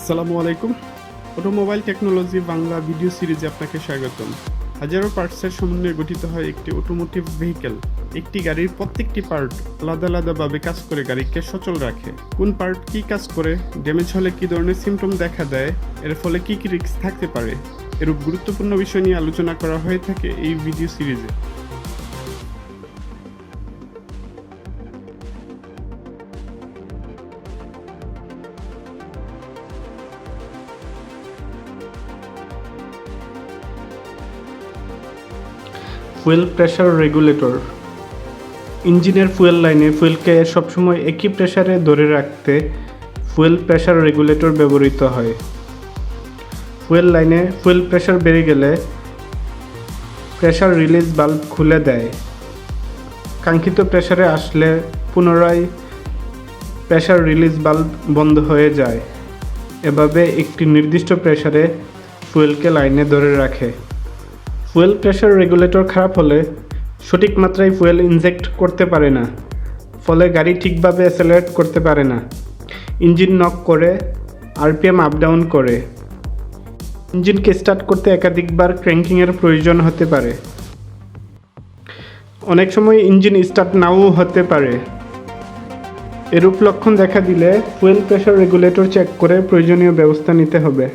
আসসালামু আলাইকুম। Automobile technology Bangla video সিরিজে আপনাকে স্বাগতম। হাজারো পার্টসের সমন্বয়ে গঠিত হয় একটি অটোমোটিভ ভেহিকেল। একটি গাড়ির প্রত্যেকটি পার্ট আলাদা আলাদাভাবে কাজ করে গাড়িকে সচল রাখে। কোন পার্ট কী কাজ করে, ড্যামেজ হলে কী ধরনের সিমটম দেখা দেয়, এর ফলে কী কী রিস্ক থাকতে পারে, এরূপ গুরুত্বপূর্ণ বিষয় নিয়ে আলোচনা করা হয়ে থাকে এই ভিডিও সিরিজে। Fuel pressure regulator. ইঞ্জিনের ফুয়েল লাইনে ফুয়েলকে সবসময় একই প্রেশারে ধরে রাখতে ফুয়েল প্রেশার রেগুলেটর ব্যবহৃত হয়। ফুয়েল লাইনে ফুয়েল প্রেশার বেড়ে গেলে প্রেশার রিলিজ বাল্ব খুলে দেয়। কাঙ্ক্ষিত প্রেশারে আসলে পুনরায় প্রেশার রিলিজ বাল্ব বন্ধ হয়ে যায়। এভাবে একটি নির্দিষ্ট প্রেশারে ফুয়েলকে লাইনে ধরে রাখে। ফুয়েল প্রেশার রেগুলেটর খারাপ হলে সঠিক মাত্রায় ফুয়েল ইনজেক্ট করতে পারে না, ফলে গাড়ি ঠিকভাবে অ্যাসেলারেট করতে পারে না। ইঞ্জিন নক করে, আরপিএম আপ ডাউন করে। ইঞ্জিনকে স্টার্ট করতে একাধিকবার ক্র্যাঙ্কিংয়ের প্রয়োজন হতে পারে। অনেক সময় ইঞ্জিন স্টার্ট নাও হতে পারে। এরূপ লক্ষণ দেখা দিলে ফুয়েল প্রেশার রেগুলেটর চেক করে প্রয়োজনীয় ব্যবস্থা নিতে হবে।